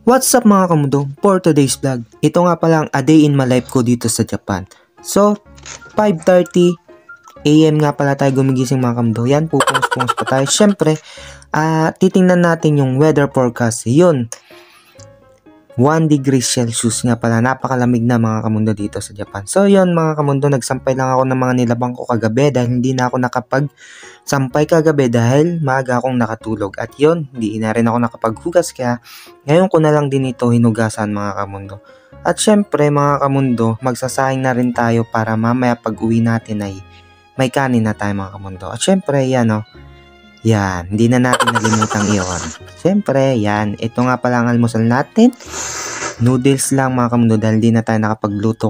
What's up mga kamundo? For today's vlog, ito nga palang a day in my life ko dito sa Japan. So, 5:30 AM nga pala tayo gumigising mga kamundo. Yan, pupungos-pungos pa tayo. Siyempre, titingnan natin yung weather forecast. Yun, 1 degrees Celsius nga pala. Napakalamig na mga kamundo dito sa Japan. So yun mga kamundo, nagsampay lang ako ng mga nilabang ko kagabi dahil hindi na ako nakapag-sampay kagabi dahil maaga akong nakatulog. At yun, hindi na rin ako nakapaghugas kaya ngayon ko na lang din ito hinugasan mga kamundo. At syempre mga kamundo, magsasahing na rin tayo para mamaya pag uwi natin ay may kanin na tayo mga kamundo. At syempre yan o. Yan, hindi na natin nalimutang iyon. Siyempre, yan. Ito nga pala ang almusal natin. Noodles lang mga kamundo dahil di na tayo nakapagluto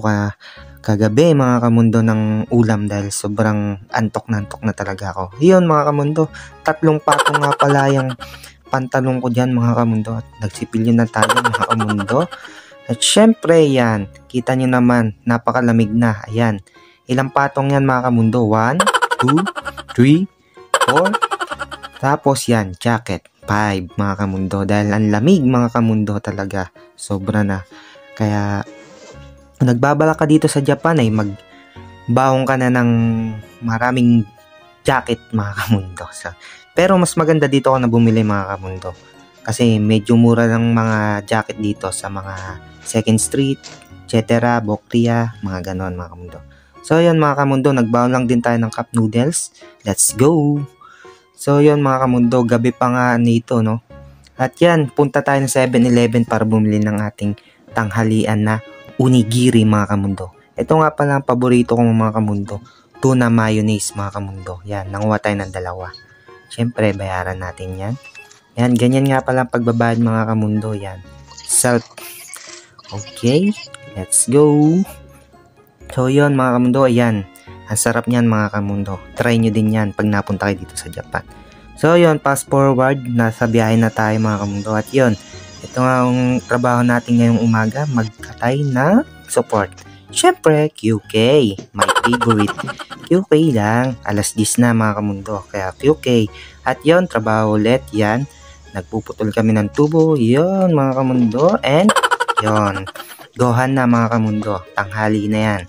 kagabi mga kamundo ng ulam dahil sobrang antok na talaga ako. Iyon mga kamundo, 3 patong nga pala yung pantalong ko dyan mga kamundo. At nagsipilyo na tayo mga kamundo. At syempre, yan. Kita nyo naman, napakalamig na. Ayan. Ilang patong yan mga kamundo? 1, 2, 3, 4. Tapos yan, jacket, 5 mga kamundo. Dahil ang lamig mga kamundo talaga. Sobra na. Kaya, nagbabala ka dito sa Japan ay magbaong ka na ng maraming jacket mga kamundo. So, pero mas maganda dito ako na bumili mga kamundo. Kasi medyo mura ng mga jacket dito sa mga 2nd Street, etc. Bokria, mga ganon mga kamundo. So yun mga kamundo, nagbaon lang din tayo ng cup noodles. Let's go! So yun mga kamundo, gabi pa nga nito no. At yan, punta tayo ng 7-Eleven para bumili ng ating tanghalian na onigiri mga kamundo. Ito nga pala ang paborito kong mga kamundo, tuna mayonnaise mga kamundo. Yan, nanguha tayo ng 2. Siyempre, bayaran natin yan. Yan, ganyan nga pala ang pagbabayad mga kamundo. Yan, salt. Okay, let's go. So yun mga kamundo, ayan. Ang sarap niyan mga kamundo. Try nyo din yan pag napunta kayo dito sa Japan. So yun, fast forward, nasa biyahe na tayo mga kamundo. At yun, ito nga ang trabaho natin ngayong umaga, magkatay na support. Siyempre, QK, my favorite. QK lang, alas 10 na mga kamundo, kaya QK. At yun, trabaho ulit, yan. Nagpuputol kami ng tubo, yun mga kamundo. And yun, gohan na mga kamundo, tanghali na yan.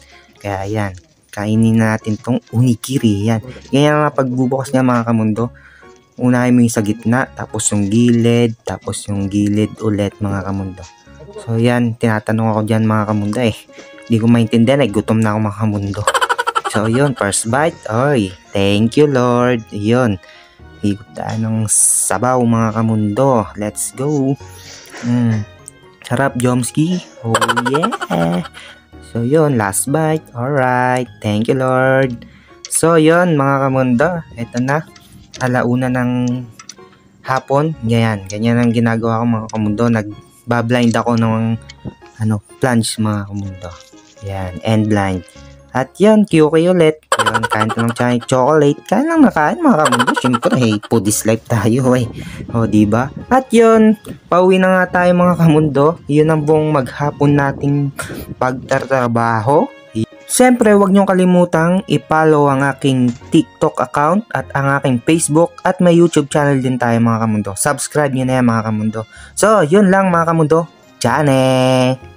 Kaya yan, kainin na natin tong onigiri. Yan. Ganyan nga pagbubukas niya mga kamundo. Unahin mo yung sa gitna, tapos yung gilid, tapos yung gilid ulit mga kamundo. So yan, tinatanong ako dyan mga kamundo eh. Hindi ko maintindihan eh, gutom na ako mga kamundo. So yun, first bite. Oy, thank you Lord. Yun, higop tayo ng sabaw mga kamundo. Let's go. Sarap Jomski. Oh yeah. So yun, last bite. Alright, thank you Lord. So yun mga kamundo, ito na, alauna ng hapon. Ganyan ang ginagawa ko mga kamundo. Nagbablind ako ng plunge mga kamundo. Yan, end blind. At yan, QK ulit. Yan, kain ko ng chocolate. Kain lang nakain mga kamundo. Siyempre, hey, foodies life tayo eh. O, diba? At yun, pauwi na nga tayo mga kamundo. Yun ang buong maghapon nating pagtatrabaho. Siyempre, huwag niyong kalimutang i-follow ang aking TikTok account at ang aking Facebook at may YouTube channel din tayo mga kamundo. Subscribe niyo na yan mga kamundo. So, yun lang mga kamundo. Tiyane!